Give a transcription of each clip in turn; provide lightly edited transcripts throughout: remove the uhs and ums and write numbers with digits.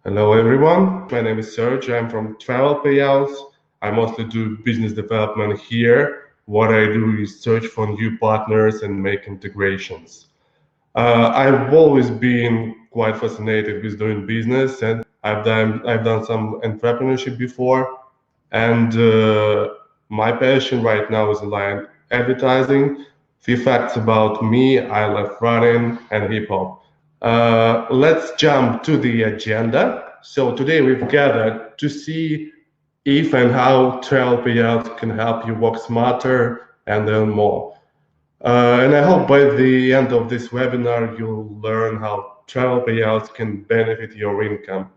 Hello everyone, my name is Serge. I'm from TravelPayouts. I mostly do business development here. What I do is search for new partners and make integrations. I've always been quite fascinated with doing business, and I've done some entrepreneurship before. And my passion right now is online advertising. Few facts about me: I love running and hip hop. Let's jump to the agenda. So today we've gathered to see if and how travel payouts can help you work smarter and earn more. And I hope by the end of this webinar, you'll learn how travel payouts can benefit your income.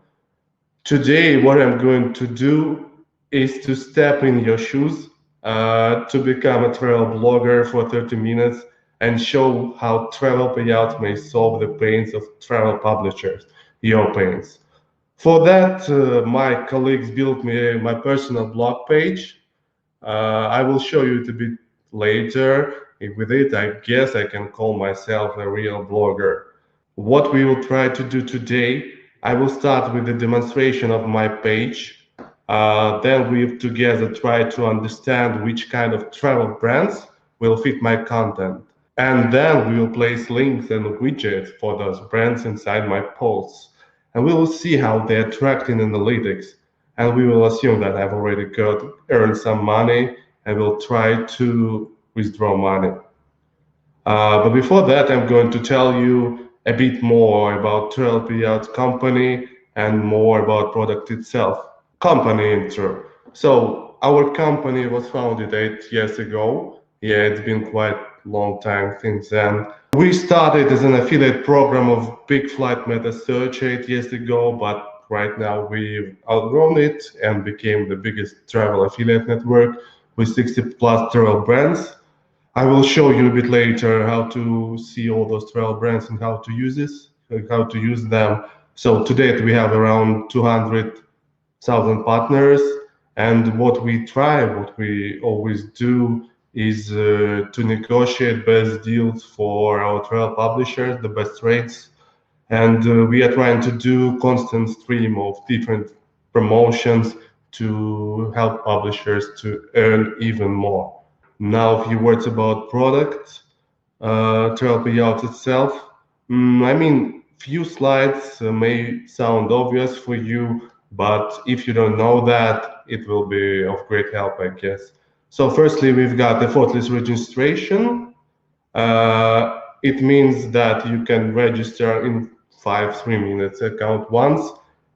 Today, what I'm going to do is to step in your shoes, to become a travel blogger for 30 minutes and show how travel payouts may solve the pains of travel publishers, your pains. For that, my colleagues built me my personal blog page. I will show you it a bit later. With it, I guess I can call myself a real blogger. What we will try to do today, I will start with the demonstration of my page. Then we together try to understand which kind of travel brands will fit my content. And then we will place links and widgets for those brands inside my posts. And we will see how they attract in analytics. And we will assume that I've already earned some money and will try to withdraw money. But before that, I'm going to tell you a bit more about TravelPayouts company and more about product itself. Company intro. So our company was founded 8 years ago. Yeah, it's been quite a long time since then. We started as an affiliate program of Big Flight Meta Search 8 years ago, but right now we've outgrown it and became the biggest travel affiliate network with 60 plus travel brands. I will show you a bit later how to see all those travel brands and how to use how to use them. So to date, we have around 200,000 partners. And what we always do is to negotiate best deals for our travel publishers, the best rates. And we are trying to do constant stream of different promotions to help publishers to earn even more. Now, a few words about product, TravelPayouts itself. I mean, few slides may sound obvious for you, but if you don't know that, it will be of great help, I guess. So firstly, we've got effortless registration. It means that you can register in 3 minutes account once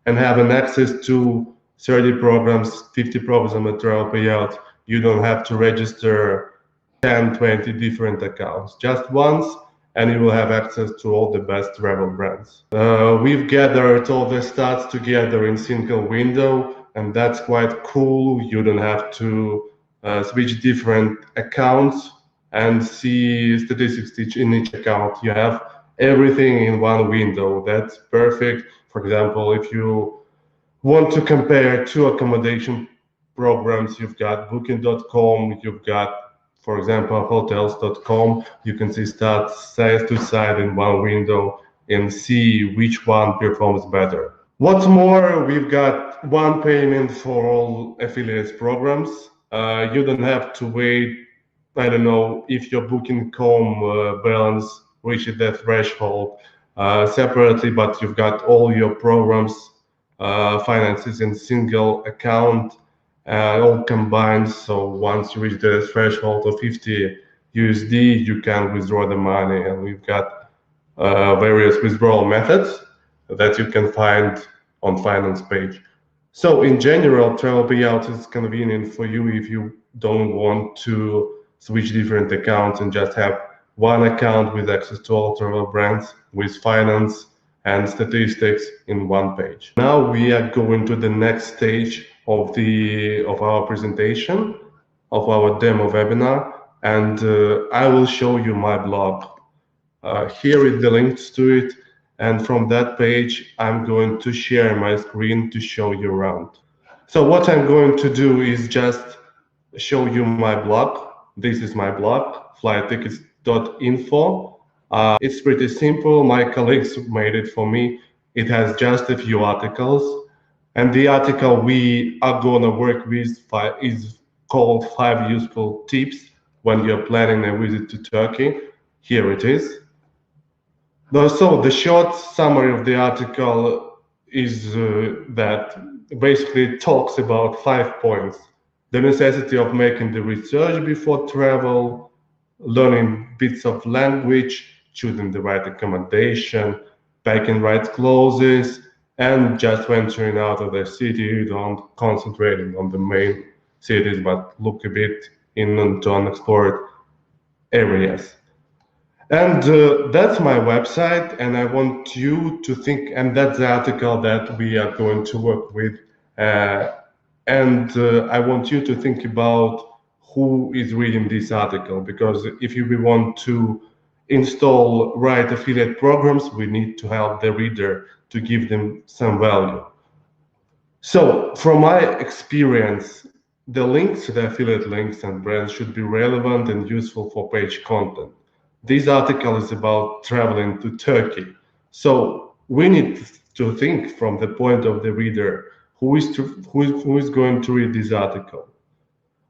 and have an access to 30 programs, 50 programs on the TravelPayouts. You don't have to register 10, 20 different accounts, just once, and you will have access to all the best travel brands. We've gathered all the stats together in single window, and that's quite cool. You don't have to switch different accounts and see statistics in each account. You have everything in one window. That's perfect. For example, if you want to compare two accommodation programs, you've got booking.com, you've got, for example, hotels.com. You can see stats side to side in one window and see which one performs better. What's more, we've got one payment for all affiliates programs. You don't have to wait, I don't know, if your booking.com balance reaches that threshold separately, but you've got all your programs finances in single account, all combined. So once you reach the threshold of 50 USD, you can withdraw the money, and we've got various withdrawal methods that you can find on finance page. So in general, travel payouts is convenient for you if you don't want to switch different accounts and just have one account with access to all travel brands with finance and statistics in one page. Now we are going to the next stage of our presentation, of our demo webinar, and I will show you my blog. Here is the links to it, and from that page I'm going to share my screen to show you around. So what I'm going to do is just show you my blog. This is my blog, flighttickets.info. It's pretty simple. My colleagues made it for me. It has just a few articles, and the article we are gonna work with is called 5 Useful Tips When You're Planning a Visit to Turkey. Here it is. So the short summary of the article is that basically talks about 5 points. The necessity of making the research before travel, learning bits of language, choosing the right accommodation, packing right clothes, and just venturing out of the city, don't concentrating on the main cities, but look a bit into unexplored areas. And that's my website, and I want you to think, and that's the article that we are going to work with. And I want you to think about who is reading this article, because if you want to install right affiliate programs, we need to help the reader to give them some value. So from my experience, the links, the affiliate links and brands should be relevant and useful for page content. This article is about traveling to Turkey. So we need to think from the point of the reader, who is going to read this article?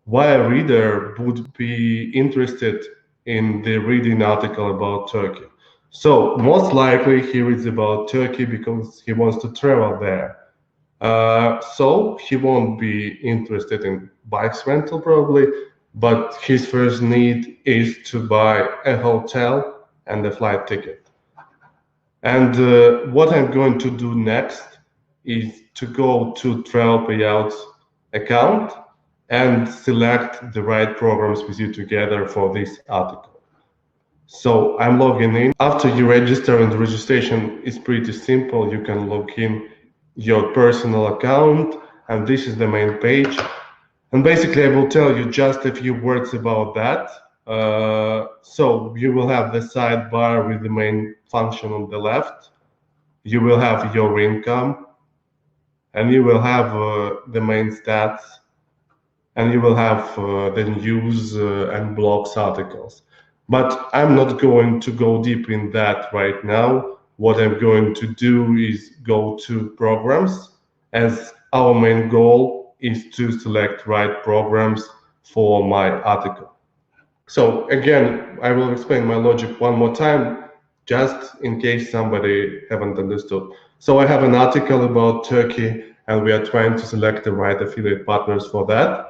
Why a reader would be interested in the reading article about Turkey? So most likely he reads about Turkey because he wants to travel there. So he won't be interested in bikes rental probably, but his first need is to buy a hotel and a flight ticket. And what I'm going to do next is to go to TravelPayouts account and select the right programs with you together for this article. So I'm logging in. After you register, and the registration is pretty simple, you can log in your personal account, and this is the main page. And basically I will tell you just a few words about that. So you will have the sidebar with the main function on the left. You will have your income, and you will have the main stats, and you will have the news and blogs articles. But I'm not going to go deep in that right now. What I'm going to do is go to programs, as our main goal is to select right programs for my article. So again, I will explain my logic one more time, just in case somebody haven't understood. So I have an article about Turkey, and we are trying to select the right affiliate partners for that.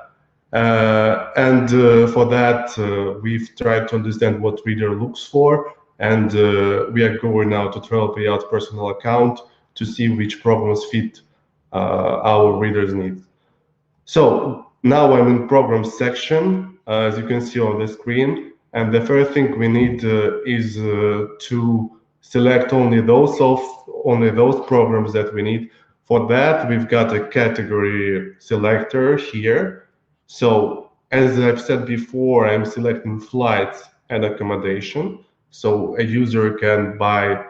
For that, we've tried to understand what reader looks for, and we are going now to TravelPayouts personal account to see which programs fit our readers' needs. So now I'm in programs section, as you can see on the screen, and the first thing we need is to select only those programs that we need. For that, we've got a category selector here. So as I've said before, I'm selecting flights and accommodation. So a user can buy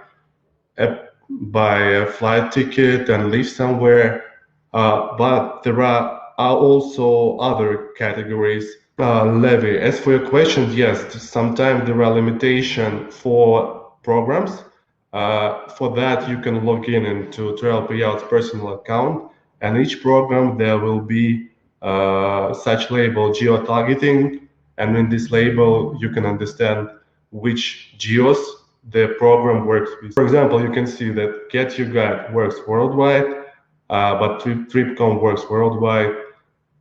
a flight ticket and live somewhere, but there are also other categories. Levy, as for your question, yes, sometimes there are limitations for programs. For that, you can log in into TravelPayouts personal account, and each program there will be such label geo-targeting, and in this label you can understand which geos the program works with. For example, you can see that Get Your Guide works worldwide, but TripCom works worldwide.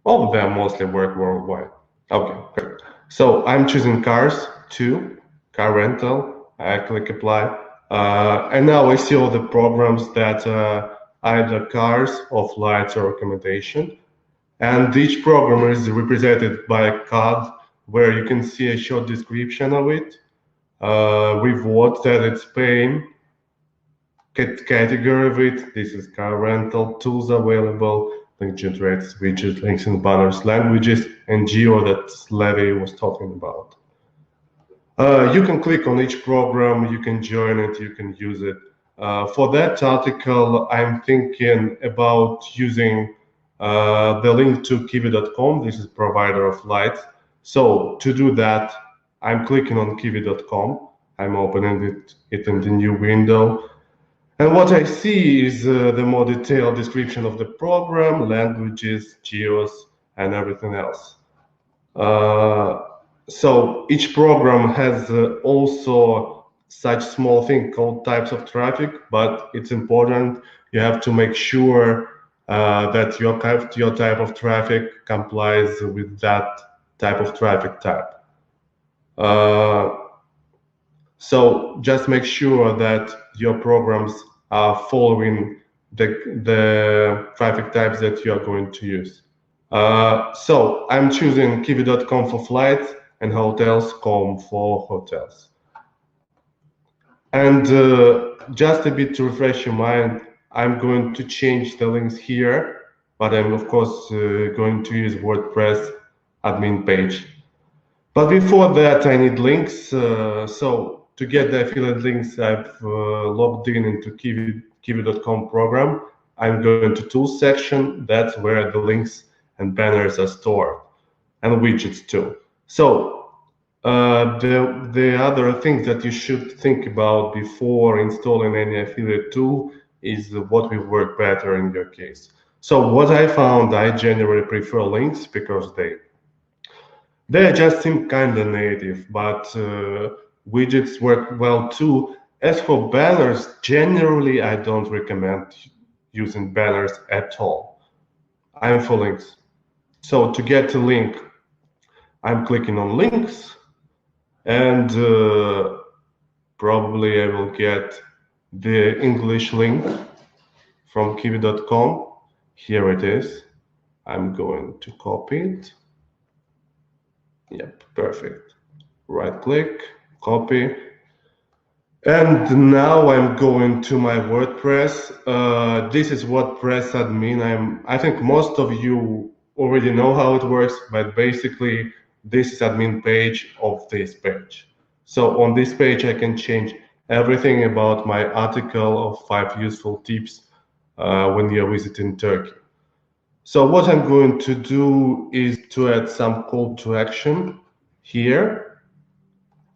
All of them mostly work worldwide. Okay, great. So I'm choosing cars too, car rental. I click apply, and now I see all the programs that either cars or flights or accommodation. And each program is represented by a card where you can see a short description of it, rewards that it's paying, category of it. This is car rental, tools available, link generates, widgets, links and banners, languages, and geo that Levi was talking about. You can click on each program, you can join it, you can use it. For that article, I'm thinking about using the link to kiwi.com. This is provider of flights. So to do that, I'm clicking on kiwi.com. I'm opening it in the new window. And what I see is the more detailed description of the program, languages, geos, and everything else. So each program has also such small thing called types of traffic, but it's important. You have to make sure that your type of traffic complies with that type of traffic type. So just make sure that your programs are following the traffic types that you are going to use. So I'm choosing kiwi.com for flights and hotels.com for hotels. And just a bit to refresh your mind, I'm going to change the links here, but I'm of course going to use WordPress admin page. But before that, I need links. So to get the affiliate links, I've logged in into kiwi.com program. I'm going to tools section. That's where the links and banners are stored, and widgets too. So the other thing that you should think about before installing any affiliate tool is what will work better in your case. So what I found, I generally prefer links because they just seem kind of native, but widgets work well too. As for banners, generally I don't recommend using banners at all. I'm for links. So to get a link, I'm clicking on links, and probably I will get the English link from kiwi.com. Here it is. I'm going to copy it. Yep, perfect. Right click, copy. And now I'm going to my WordPress. This is WordPress admin. I think most of you already know how it works, but basically this is admin page of this page. So on this page, I can change everything about my article of 5 useful tips when you're visiting Turkey. So what I'm going to do is to add some call to action here.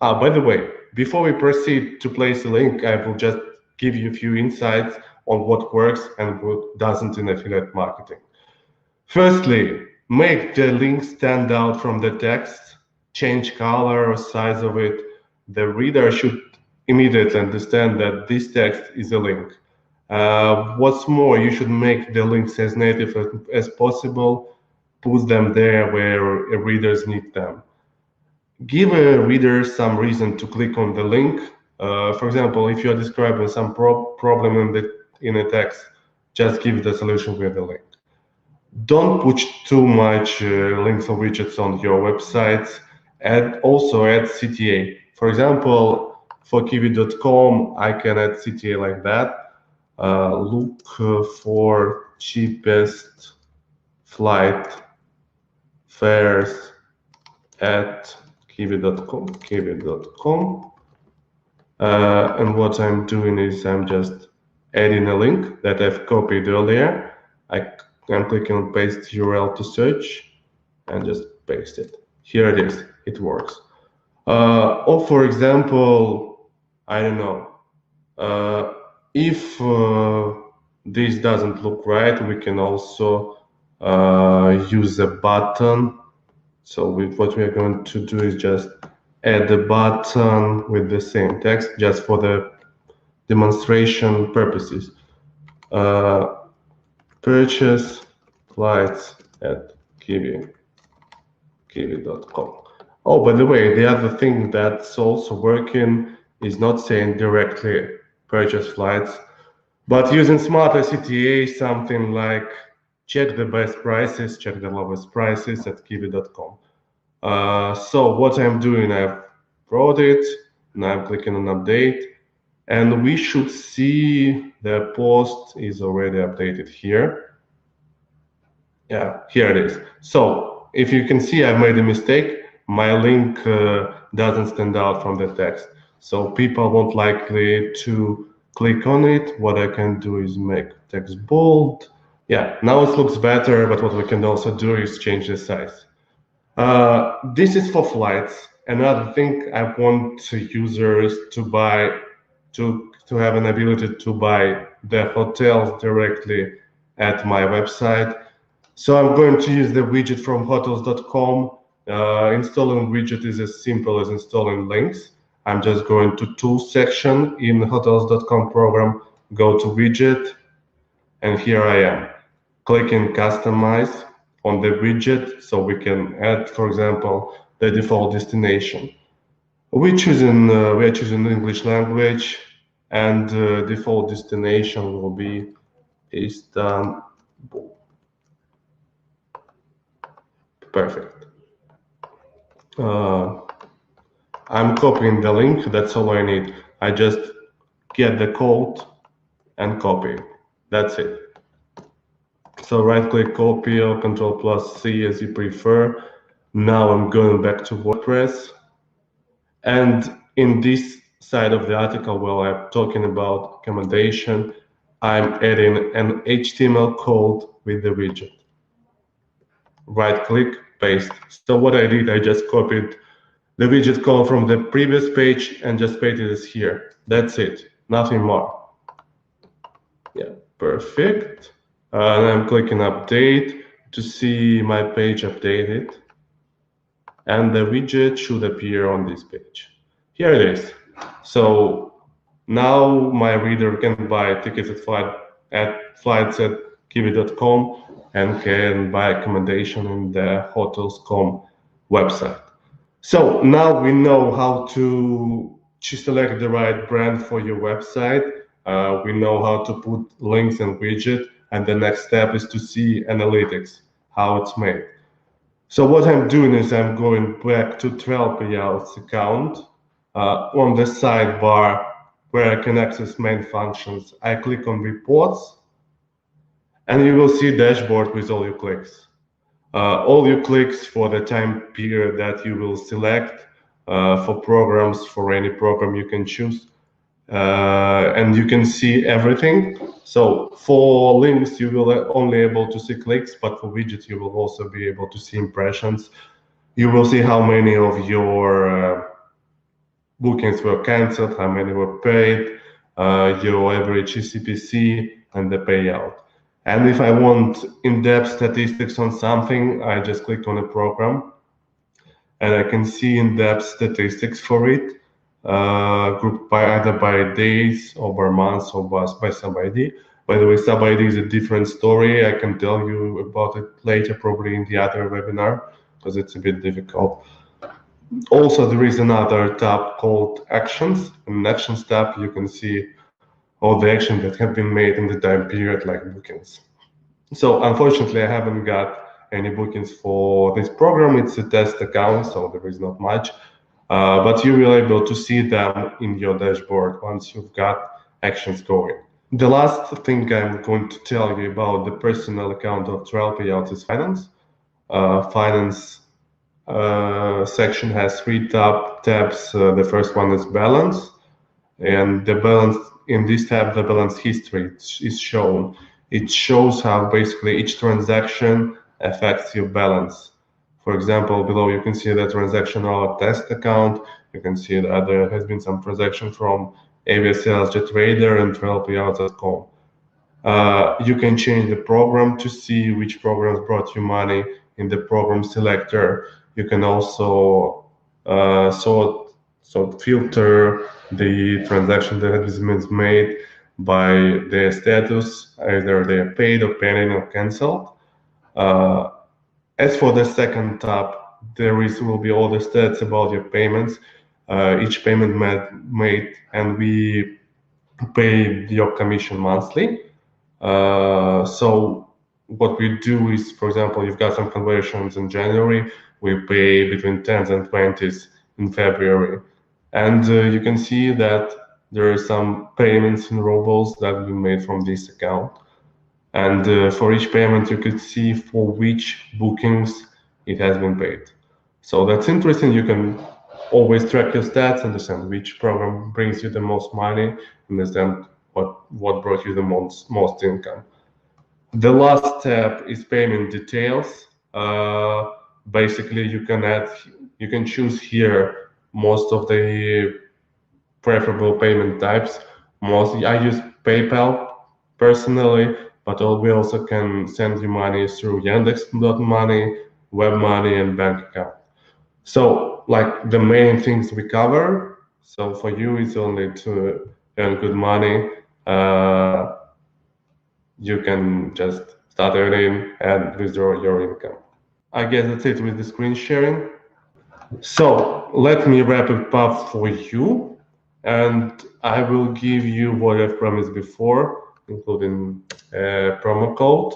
By the way, before we proceed to place a link, I will just give you a few insights on what works and what doesn't in affiliate marketing. Firstly, make the link stand out from the text, change color or size of it. The reader should immediately understand that this text is a link. What's more, you should make the links as native as possible, put them there where readers need them. Give a reader some reason to click on the link. For example, if you're describing some problem in a text, just give the solution with the link. Don't put too much links or widgets on your websites. Also add CTA. For example, for kiwi.com, I can add CTA like that. Look for cheapest flight fares at kiwi.com. And what I'm doing is I'm just adding a link that I've copied earlier. I'm clicking on paste URL to search and just paste it. Here it is. It works. Or for example, I don't know. If this doesn't look right, we can also use a button. So what we are going to do is just add a button with the same text, just for the demonstration purposes. Purchase flights at kiwi.com. Oh, by the way, the other thing that's also working is not saying directly purchase flights, but using smarter CTA, something like check the best prices, check the lowest prices at kiwi.com. So what I'm doing, I've brought it, now I'm clicking on update, and we should see the post is already updated here. Yeah, here it is. So if you can see, I've made a mistake. My link doesn't stand out from the text. So people won't likely to click on it. What I can do is make text bold. Yeah, now it looks better, but what we can also do is change the size. This is for flights. Another thing, I want users to to have an ability to buy the hotels directly at my website. So I'm going to use the widget from hotels.com. Installing widget is as simple as installing links. I'm just going to tools section in hotels.com program, go to widget, and here I am. Clicking customize on the widget so we can add, for example, the default destination. We are choosing English language, and default destination will be Istanbul. Perfect. I'm copying the link. That's all I need. I just get the code and copy. That's it. So right-click, copy, or Control+C as you prefer. Now I'm going back to WordPress. And in this side of the article where I'm talking about accommodation, I'm adding an HTML code with the widget. Right-click, paste. So what I did, I just copied the widget code from the previous page and just pasted it here. That's it, nothing more. Yeah, perfect. And I'm clicking update to see my page updated. And the widget should appear on this page. Here it is. So now my reader can buy tickets at flights at kiwi.com and can buy accommodation in the hotels.com website. So now we know how to select the right brand for your website. We know how to put links and widget, and the next step is to see analytics, how it's made. So what I'm doing is I'm going back to TravelPayouts account. On the sidebar where I can access main functions, I click on reports, and you will see dashboard with all your clicks. All your clicks for the time period that you will select for programs, for any program you can choose. And you can see everything. So for links, you will only able to see clicks, but for widgets, you will also be able to see impressions. You will see how many of your bookings were canceled, how many were paid, your average CPC, and the payout. And if I want in-depth statistics on something, I just click on a program, and I can see in-depth statistics for it, grouped by either by days or by months or by sub-ID. By the way, sub-ID is a different story. I can tell you about it later, probably in the other webinar, because it's a bit difficult. Also, there is another tab called Actions. In the Actions tab, you can see all the actions that have been made in the time period, like bookings. So unfortunately, I haven't got any bookings for this program. It's a test account, so there is not much. But you will be able to see them in your dashboard once you've got actions going. The last thing I'm going to tell you about the personal account of TravelPayouts is Finance. Finance section has three tabs. The first one is Balance, and the balance in this tab, the balance history is shown. It shows how basically each transaction affects your balance. For example, below you can see the transaction on a test account. You can see that there has been some transaction from AVSL's JetRaider and TravelPayouts.com. You can change the program to see which programs brought you money in the program selector. You can also filter the transaction that has been made by their status, either they are paid or pending or canceled. As for the second tab, will be all the stats about your payments, each payment made, and we pay your commission monthly. So what we do is, for example, you've got some conversions in January, we pay between 10s and 20s in February. And you can see that there are some payments in rubles that have been made from this account. And for each payment, you could see for which bookings it has been paid. So that's interesting. You can always track your stats, understand which program brings you the most money, understand what brought you the most income. The last tab is payment details. Basically, you can choose here most of the preferable payment types. Mostly I use PayPal personally, but we also can send you money through Yandex.Money, web money, and bank account. So like the main things we cover. So for you, it's only to earn good money. You can just start earning and withdraw your income. I guess that's it with the screen sharing. So let me wrap it up for you, and I will give you what I've promised before, including a promo code.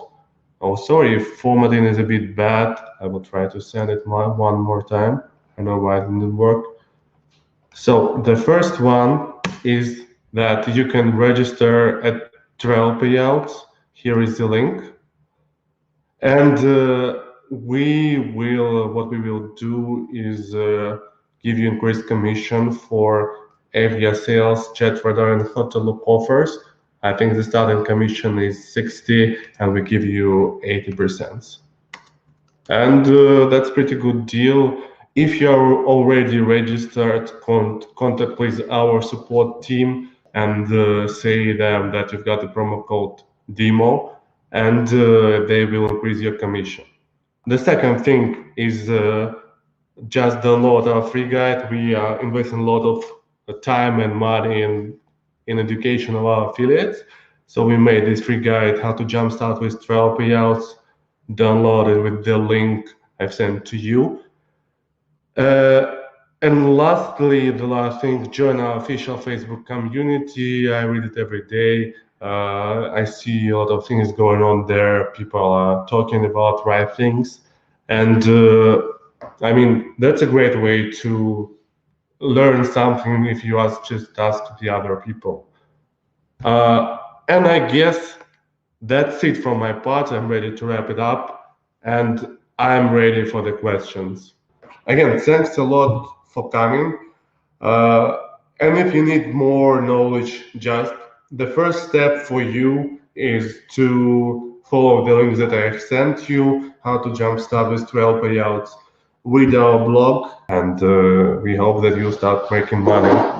Oh, sorry, if formatting is a bit bad, I will try to send it one more time. I know why it didn't work. So the first one is that you can register at TravelPayouts. Here is the link. And what we will do is give you increased commission for area sales, chat radar, and hotel offers. I think the starting commission is 60, and we give you 80%. And that's pretty good deal. If you're already registered, contact please our support team and say them that you've got the promo code DEMO, and they will increase your commission. The second thing is just download our free guide. We are investing a lot of time and money in education of our affiliates. So we made this free guide, how to jumpstart with travel payouts. Download it with the link I've sent to you. And lastly, the last thing, join our official Facebook community. I read it every day. I see a lot of things going on there. People are talking about right things. And I mean, that's a great way to learn something if you just ask the other people. And I guess that's it from my part. I'm ready to wrap it up, and I'm ready for the questions. Again, thanks a lot for coming. And if you need more knowledge, just the first step for you is to follow the links that I have sent you, how to jumpstart with travel payouts with our blog, and we hope that you start making money.